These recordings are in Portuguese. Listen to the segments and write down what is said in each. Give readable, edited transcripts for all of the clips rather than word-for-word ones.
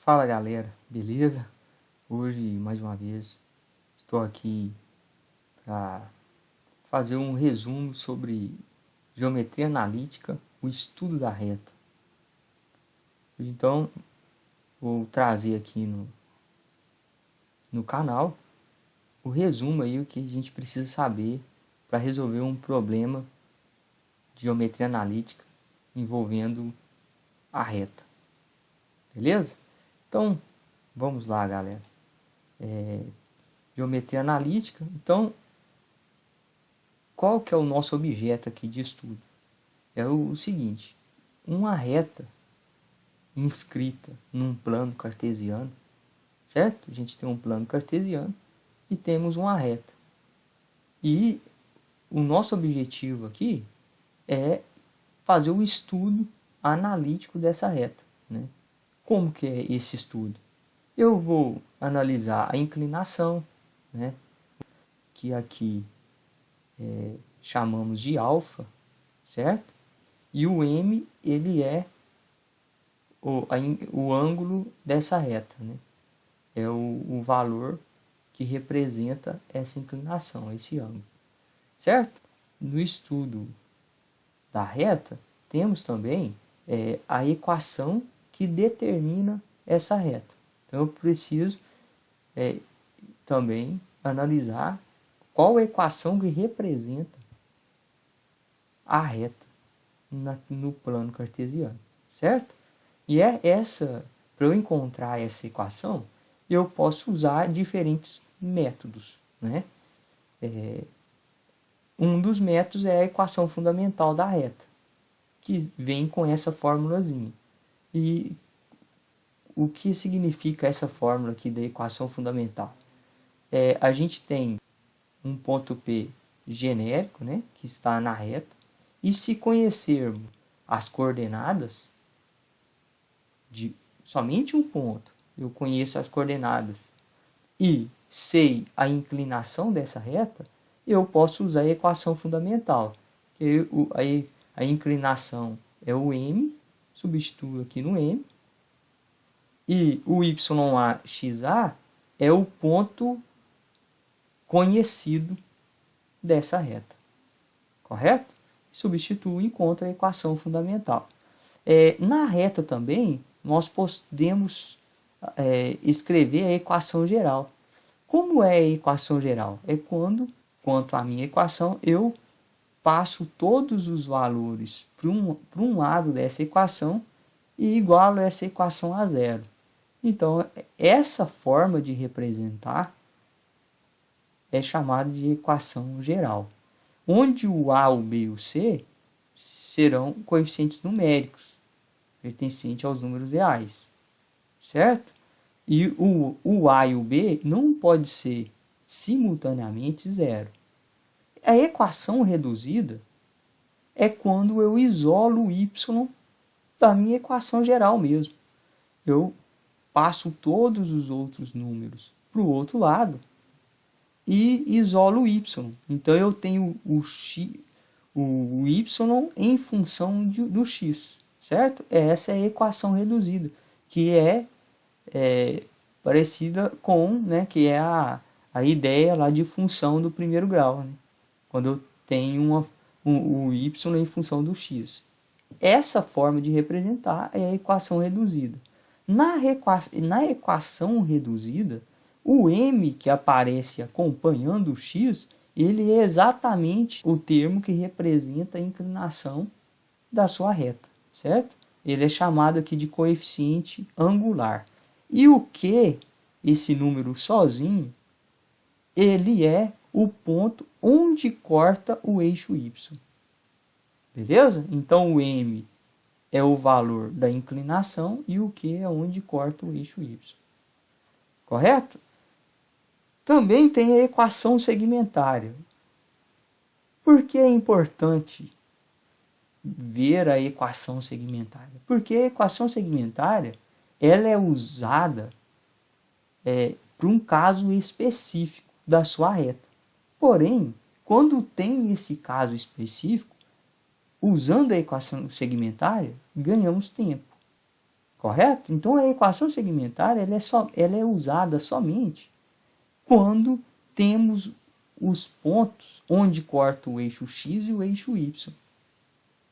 Fala galera, beleza? Hoje, mais uma vez, estou aqui para fazer um resumo sobre geometria analítica, o estudo da reta. Então, vou trazer aqui no canal o resumo aí, o que a gente precisa saber para resolver um problema de geometria analítica envolvendo a reta. Beleza? Então, vamos lá, galera. Geometria analítica. Então, qual que é o nosso objeto aqui de estudo? É o seguinte: uma reta inscrita num plano cartesiano, certo? A gente tem um plano cartesiano e temos uma reta. E o nosso objetivo aqui é fazer o estudo analítico dessa reta, né? Como que é esse estudo? Eu vou analisar a inclinação, né? Que aqui chamamos de alfa, certo? E o m, ele é o ângulo dessa reta, né? É o valor que representa essa inclinação, esse ângulo, certo? No estudo da reta, temos também a equação que determina essa reta. Então, eu preciso também analisar qual a equação que representa a reta no plano cartesiano, certo? E para eu encontrar essa equação, eu posso usar diferentes métodos, né? Um dos métodos é a equação fundamental da reta, que vem com essa formulazinha. E o que significa essa fórmula aqui da equação fundamental? A gente tem um ponto P genérico, né, que está na reta, e se conhecermos as coordenadas de somente um ponto, eu conheço as coordenadas e sei a inclinação dessa reta, eu posso usar a equação fundamental, que a inclinação é o m, substituo aqui no m, e o YAXA é o ponto conhecido dessa reta, correto? Substituo e encontro a equação fundamental. Na reta também, nós podemos escrever a equação geral. Como é a equação geral? É quanto à minha equação, eu passo todos os valores para um lado dessa equação e igualo essa equação a zero. Então, essa forma de representar é chamada de equação geral, onde o A, o B e o C serão coeficientes numéricos, pertencentes aos números reais, certo? E o A e o B não pode ser simultaneamente zero. A equação reduzida é quando eu isolo o y da minha equação geral mesmo. Eu passo todos os outros números para o outro lado e isolo o y. Então, eu tenho o y em função do x, certo? Essa é a equação reduzida, que é parecida com, né, que é a ideia lá de função do primeiro grau, né? Quando eu tenho o y em função do x. Essa forma de representar é a equação reduzida. Na equação reduzida, o m que aparece acompanhando o x, ele é exatamente o termo que representa a inclinação da sua reta, certo? Ele é chamado aqui de coeficiente angular. E o Q, esse número sozinho, ele é o ponto onde corta o eixo y. Beleza? Então, o m é o valor da inclinação e o Q é onde corta o eixo y. Correto? Também tem a equação segmentária. Por que é importante ver a equação segmentária? Porque a equação segmentária ela é usada para um caso específico da sua reta. Porém, quando tem esse caso específico, usando a equação segmentária, ganhamos tempo. correto? Então a equação segmentar ela é usada somente quando temos os pontos onde corta o eixo x e o eixo y.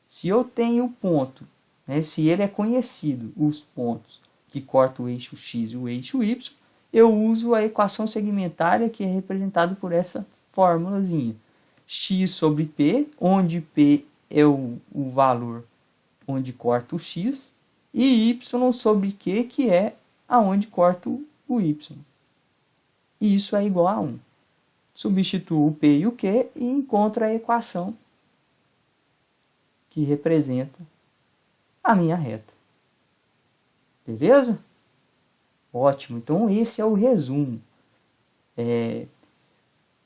Se eu tenho o ponto, né, se ele é conhecido, os pontos que cortam o eixo x e o eixo y, eu uso a equação segmentária que é representada por essa fórmulazinha. X sobre P, onde P é o valor onde corta o x, e y sobre Q, que é aonde corta o y. E isso é igual a 1. Substituo o P e o Q e encontro a equação que representa a minha reta. Beleza? Ótimo. Então esse é o resumo.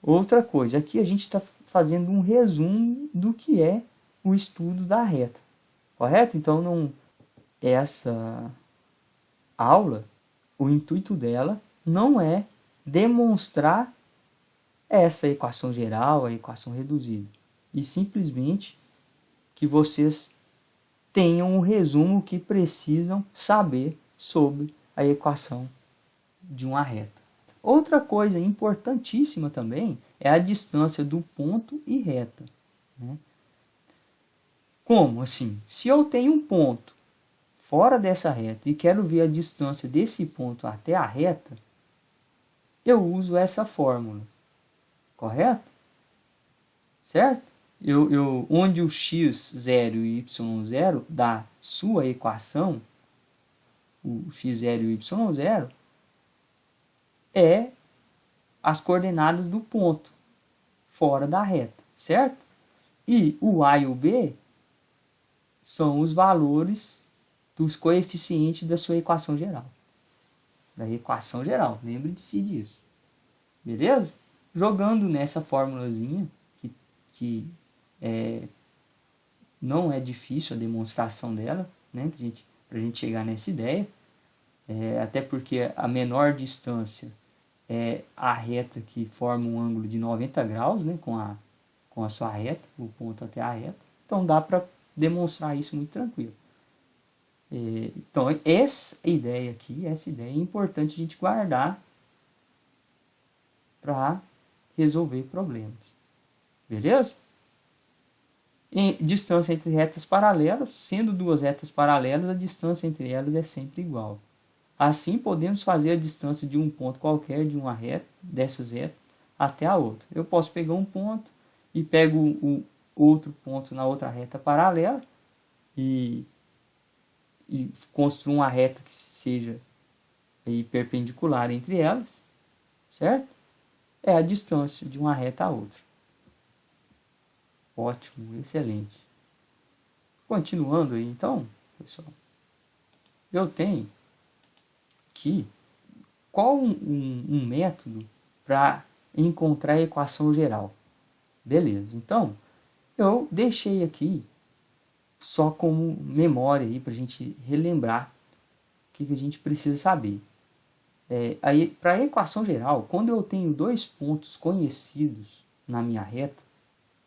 Outra coisa, aqui a gente está fazendo um resumo do que é o estudo da reta. Correto? Então essa aula, o intuito dela não é demonstrar essa equação geral, a equação reduzida, e simplesmente que vocês tenham o resumo que precisam saber sobre a equação de uma reta. Outra coisa importantíssima também é a distância do ponto e reta, né? Como assim? Se eu tenho um ponto fora dessa reta e quero ver a distância desse ponto até a reta, eu uso essa fórmula, correto? Certo? Onde o x0 e o y0 da sua equação, o x0 e o y0, é as coordenadas do ponto fora da reta, certo? E o a e o b são os valores dos coeficientes da sua equação geral. Da equação geral, lembre-se disso. Beleza? Jogando nessa formulazinha, que não é difícil a demonstração dela, né? Para a gente chegar nessa ideia. Até porque a menor distância é a reta que forma um ângulo de 90 graus, né? Com a sua reta, o ponto até a reta. Então dá para demonstrar isso muito tranquilo. Então essa ideia é importante a gente guardar para resolver problemas. Beleza? Em distância entre retas paralelas, sendo duas retas paralelas, a distância entre elas é sempre igual. Assim, podemos fazer a distância de um ponto qualquer de uma reta, dessas retas, até a outra. Eu posso pegar um ponto e pego o outro ponto na outra reta paralela e construo uma reta que seja aí perpendicular entre elas, certo? É a distância de uma reta a outra. Ótimo, excelente. Continuando aí, então, pessoal, eu tenho aqui qual um método para encontrar a equação geral. Beleza, então, eu deixei aqui só como memória aí para a gente relembrar o que a gente precisa saber. Para a equação geral, quando eu tenho dois pontos conhecidos na minha reta,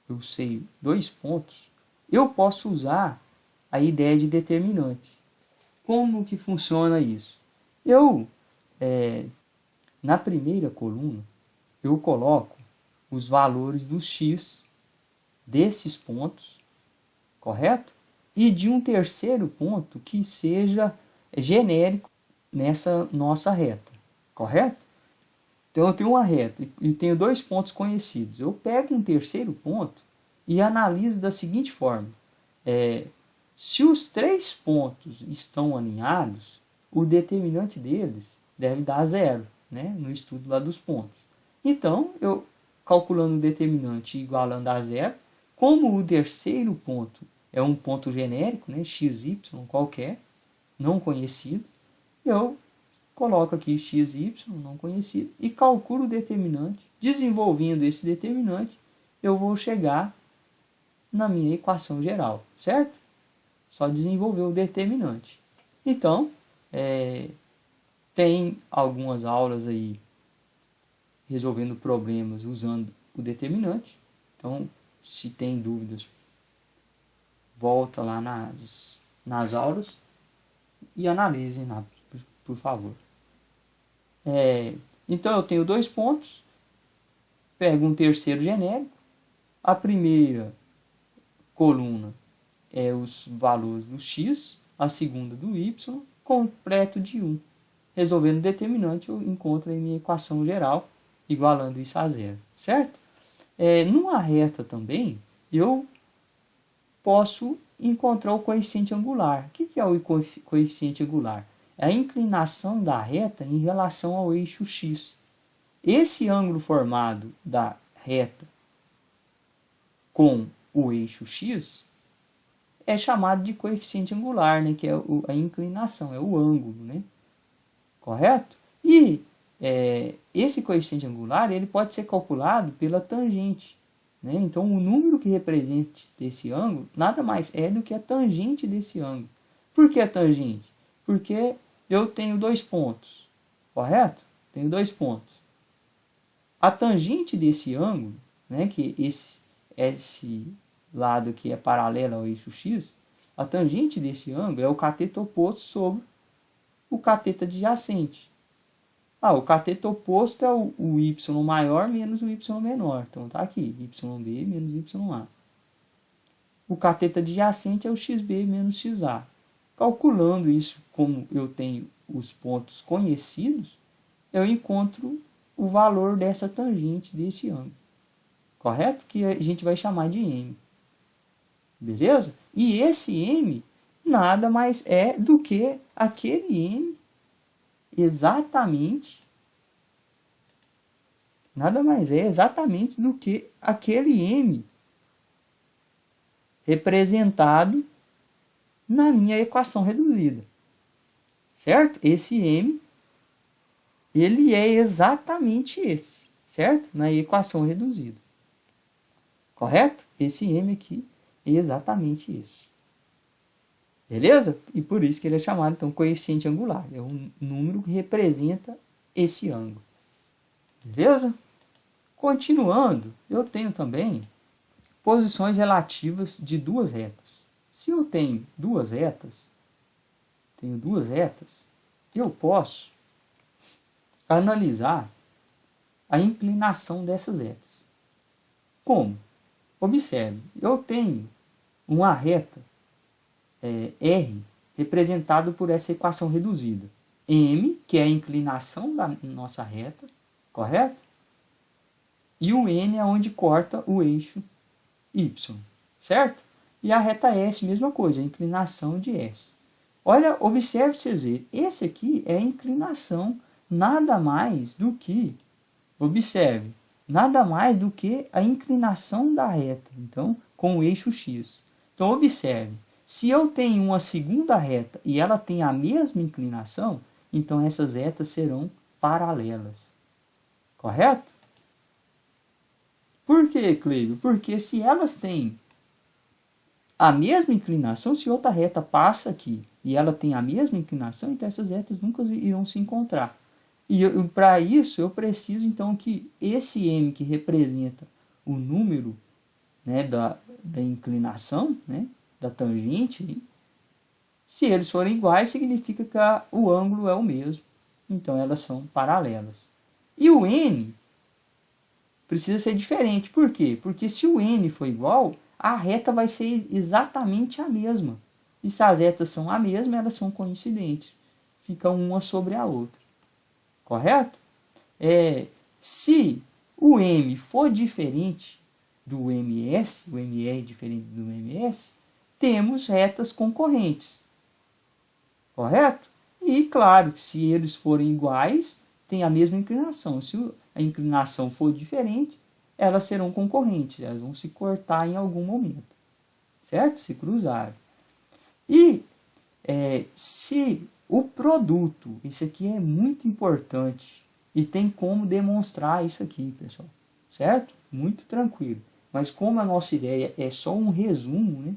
eu sei dois pontos, eu posso usar a ideia de determinante. Como que funciona isso? Na primeira coluna, eu coloco os valores dos x desses pontos, correto? E de um terceiro ponto que seja genérico nessa nossa reta, correto? Então eu tenho uma reta e tenho dois pontos conhecidos. Eu pego um terceiro ponto e analiso da seguinte forma. Se os três pontos estão alinhados, o determinante deles deve dar zero, né? No estudo lá dos pontos. Então, eu calculando o determinante e igualando a zero, como o terceiro ponto é um ponto genérico, né? x, y qualquer, não conhecido, eu coloco aqui x, y, não conhecido, e calculo o determinante. Desenvolvendo esse determinante, eu vou chegar na minha equação geral, certo? Só desenvolver o determinante. Então, tem algumas aulas aí resolvendo problemas usando o determinante. Então, se tem dúvidas, volta lá nas aulas. e analisem lá, por favor. Então eu tenho 2 pontos, pego um terceiro genérico, a primeira coluna é os valores do x, a segunda do y, completo de 1. Resolvendo o determinante, eu encontro a minha equação geral, igualando isso a zero, certo? Numa reta também, eu posso encontrar o coeficiente angular. O que é o coeficiente angular? É a inclinação da reta em relação ao eixo x. Esse ângulo formado da reta com o eixo x é chamado de coeficiente angular, né? Que é a inclinação, é o ângulo, né? Correto? E esse coeficiente angular ele pode ser calculado pela tangente. Né? Então, o número que represente esse ângulo nada mais é do que a tangente desse ângulo. Por que a tangente? Porque eu tenho 2 pontos, correto? Tenho 2 pontos. A tangente desse ângulo, né, que esse lado aqui é paralelo ao eixo x, a tangente desse ângulo é o cateto oposto sobre o cateto adjacente. O cateto oposto é o y maior menos o y menor. Então, está aqui, yb menos ya. O cateto adjacente é o xb menos xa. Calculando isso, como eu tenho os pontos conhecidos, eu encontro o valor dessa tangente desse ângulo. Correto? Que a gente vai chamar de m. Beleza? E esse m nada mais é do que aquele m nada mais é exatamente do que aquele m representado na minha equação reduzida. Certo? Esse m, ele é exatamente esse, certo? Na equação reduzida. Correto? Esse m aqui é exatamente esse. Beleza? E por isso que ele é chamado, então, coeficiente angular. É um número que representa esse ângulo. Beleza? Continuando, eu tenho também posições relativas de 2 retas. Se eu tenho duas retas, eu posso analisar a inclinação dessas retas. Como? Observe, eu tenho uma reta R representado por essa equação reduzida. M, que é a inclinação da nossa reta, correto? E o N é onde corta o eixo Y, certo? E a reta S, mesma coisa, a inclinação de S. Olha, observe vocês verem, esse aqui é a inclinação nada mais do que, observe, nada mais do que a inclinação da reta, então, com o eixo X. Então, observe, se eu tenho uma segunda reta e ela tem a mesma inclinação, então essas retas serão paralelas. Correto? Por que, Cleber? Porque se elas têm a mesma inclinação, se outra reta passa aqui e ela tem a mesma inclinação, então essas retas nunca irão se encontrar. E para isso eu preciso então que esse m que representa o número, né, da inclinação, né, da tangente, se eles forem iguais, significa que o ângulo é o mesmo. Então elas são paralelas. E o n precisa ser diferente. Por quê? Porque se o n for igual, a reta vai ser exatamente a mesma. E se as retas são a mesma, elas são coincidentes. Ficam uma sobre a outra. Correto? Se o m for diferente do ms, o mr é diferente do ms, temos retas concorrentes. Correto? E claro, se eles forem iguais, tem a mesma inclinação. Se a inclinação for diferente, elas serão concorrentes. Elas vão se cortar em algum momento. Certo? Se cruzarem. E se o produto, isso aqui é muito importante, e tem como demonstrar isso aqui, pessoal. Certo? Muito tranquilo. Mas como a nossa ideia é só um resumo, né?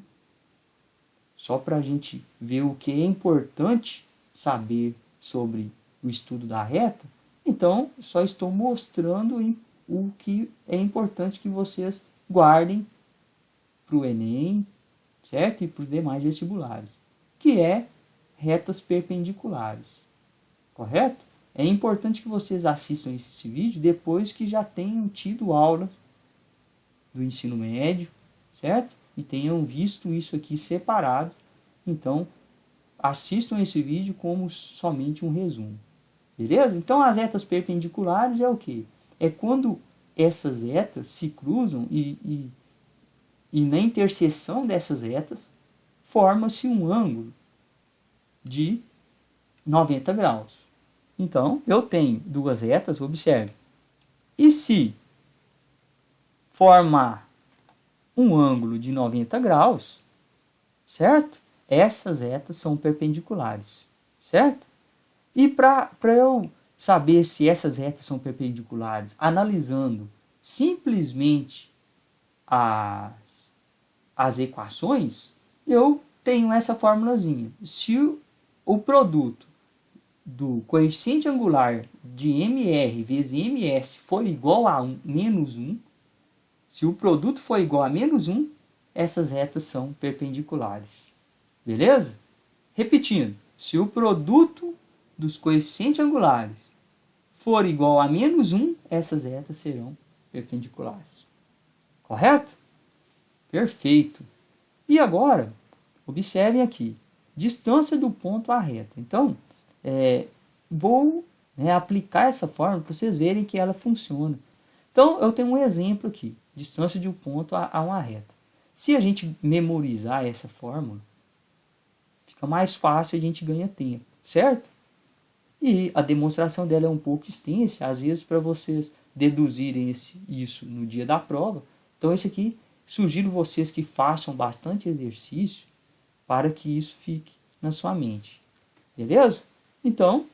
Só para a gente ver o que é importante saber sobre o estudo da reta, então só estou mostrando o que é importante que vocês guardem para o Enem, certo? E para os demais vestibulares, que é retas perpendiculares. Correto? É importante que vocês assistam esse vídeo depois que já tenham tido aulas do ensino médio, certo? E tenham visto isso aqui separado. Então, assistam esse vídeo como somente um resumo. Beleza? Então, as retas perpendiculares é o quê? É quando essas retas se cruzam e na interseção dessas retas forma-se um ângulo de 90 graus. Então, eu tenho duas retas, observe. E se formar um ângulo de 90 graus, certo? Essas retas são perpendiculares, certo? E para eu saber se essas retas são perpendiculares, analisando simplesmente as equações, eu tenho essa formulazinha. Se o produto do coeficiente angular de MR vezes MS for igual a menos 1, se o produto for igual a menos 1, essas retas são perpendiculares. Beleza? Repetindo, se o produto dos coeficientes angulares for igual a menos 1, essas retas serão perpendiculares. Correto? Perfeito. E agora, observem aqui, distância do ponto à reta. Então, vou aplicar essa fórmula para vocês verem que ela funciona. Então, eu tenho um exemplo aqui, distância de um ponto a uma reta. Se a gente memorizar essa fórmula, fica mais fácil e a gente ganha tempo, certo? E a demonstração dela é um pouco extensa, às vezes para vocês deduzirem isso no dia da prova. Então, esse aqui, sugiro vocês que façam bastante exercício para que isso fique na sua mente. Beleza? Então,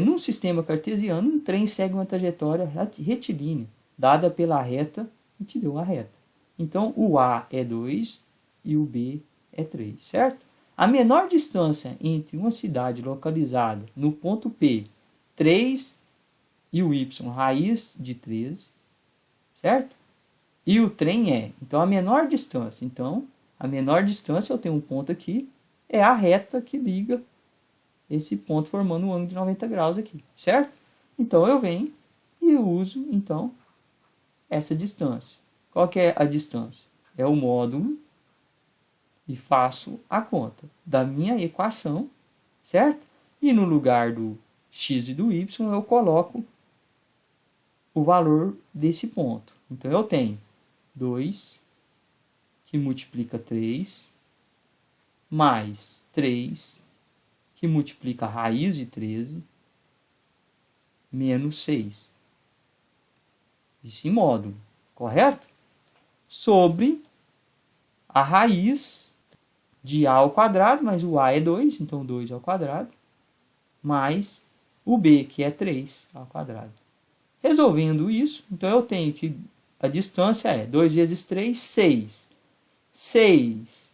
num sistema cartesiano, um trem segue uma trajetória retilínea, dada pela reta, e te deu uma reta. Então, o A é 2 e o B é 3, certo? A menor distância entre uma cidade localizada no ponto P, 3, e o Y, raiz de 13, certo? E o trem então, a menor distância. Então, a menor distância, eu tenho um ponto aqui, é a reta que liga esse ponto formando um ângulo de 90 graus aqui, certo? Então, eu venho e uso, então, essa distância. Qual que é a distância? É o módulo e faço a conta da minha equação, certo? E no lugar do x e do y, eu coloco o valor desse ponto. Então, eu tenho 2, que multiplica 3, mais 3, que multiplica a raiz de 13, menos 6. Esse módulo, correto? Sobre a raiz de a ao quadrado, mas o a é 2, então 2 ao quadrado, mais o b, que é 3 ao quadrado. Resolvendo isso, então eu tenho que a distância é 2 vezes 3, 6. 6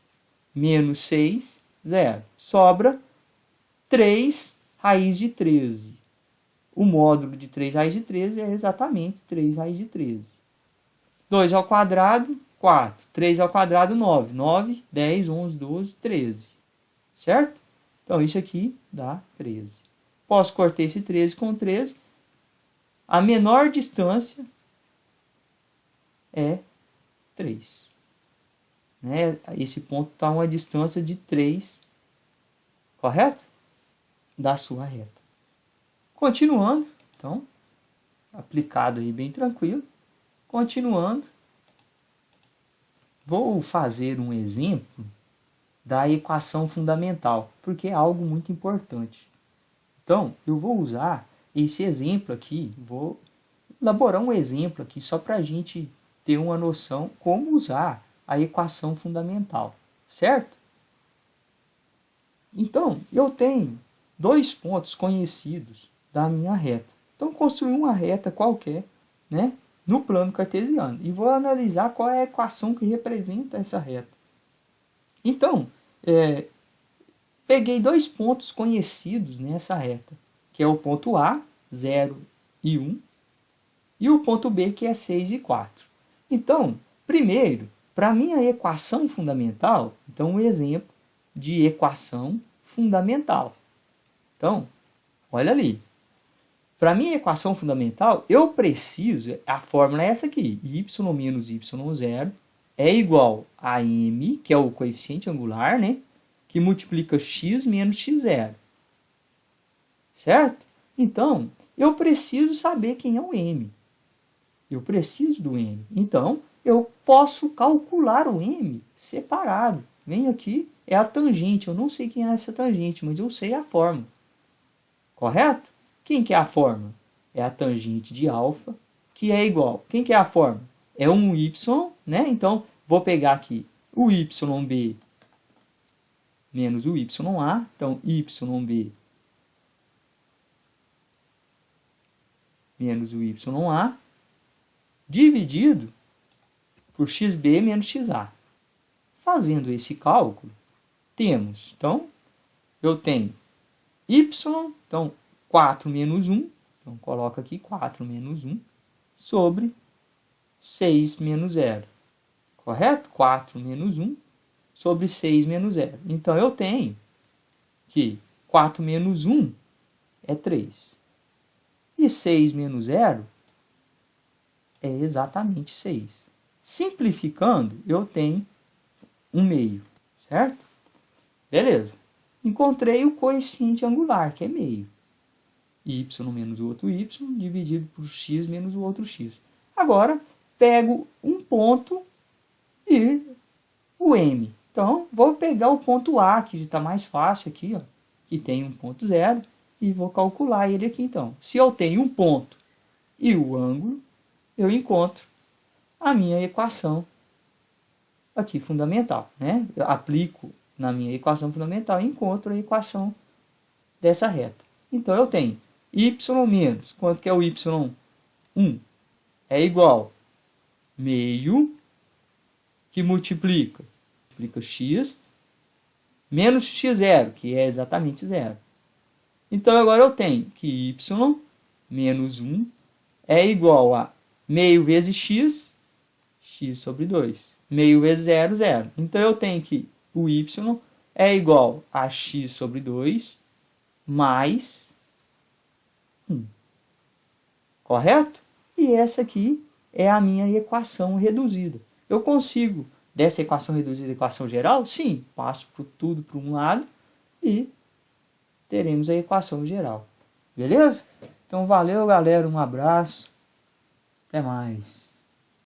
menos 6, 0. Sobra 3 raiz de 13. O módulo de 3 raiz de 13 é exatamente 3 raiz de 13. 2 ao quadrado, 4. 3 ao quadrado, 9. 9, 10, 11, 12, 13. Certo? Então, isso aqui dá 13. Posso cortar esse 13 com 13. A menor distância é 3. Esse ponto está a uma distância de 3, correto? Da sua reta. Continuando, então, aplicado aí bem tranquilo. Continuando, vou fazer um exemplo da equação fundamental, porque é algo muito importante. Então, eu vou usar esse exemplo aqui, vou elaborar um exemplo aqui só para a gente ter uma noção como usar a equação fundamental, certo? Então, eu tenho dois pontos conhecidos da minha reta. Então, construir uma reta qualquer, no plano cartesiano. E vou analisar qual é a equação que representa essa reta. Então, peguei dois pontos conhecidos nessa reta, que é o ponto A, 0 e 1, e o ponto B, que é 6 e 4. Então, primeiro, para a minha equação fundamental, então um exemplo de equação fundamental. Então, olha ali. Para minha equação fundamental, eu preciso, a fórmula é essa aqui, y menos y0 é igual a m, que é o coeficiente angular, né? Que multiplica x menos x0. Certo? Então, eu preciso saber quem é o m. Eu preciso do m. Então, eu posso calcular o m separado. Vem aqui, é a tangente. Eu não sei quem é essa tangente, mas eu sei a fórmula. Correto? Quem que é a fórmula? É a tangente de alfa, que é igual. Quem que é a fórmula? É um y, né? Então, vou pegar aqui o yb menos o ya. Então, yb menos o ya dividido por xb menos xa. Fazendo esse cálculo, temos, então, eu tenho y, então, 4 menos 1, então coloca aqui 4 menos 1, sobre 6 menos 0. Correto? 4 menos 1 sobre 6 menos 0. Então, eu tenho que 4 menos 1 é 3. E 6 menos 0 é exatamente 6. Simplificando, eu tenho 1/2, certo? Beleza. Encontrei o coeficiente angular, que é meio. Y menos o outro y, dividido por x menos o outro x. Agora, pego um ponto e o m. Então, vou pegar o ponto A, que está mais fácil aqui, ó, que tem 1,0, e vou calcular ele aqui, então. Se eu tenho um ponto e o ângulo, eu encontro a minha equação aqui fundamental, né? Eu aplico na minha equação fundamental e encontro a equação dessa reta. Então, eu tenho y menos, quanto que é o y1? É igual meio, que multiplica x, menos x0, que é exatamente 0. Então, agora eu tenho que y menos 1 é igual a meio vezes x sobre 2. Meio vezes 0, 0. Então, eu tenho que o y é igual a x sobre 2 mais 1. Correto? E essa aqui é a minha equação reduzida. Eu consigo, dessa equação reduzida, equação geral? Sim, passo tudo para um lado e teremos a equação geral. Beleza? Então, valeu, galera. Um abraço. Até mais.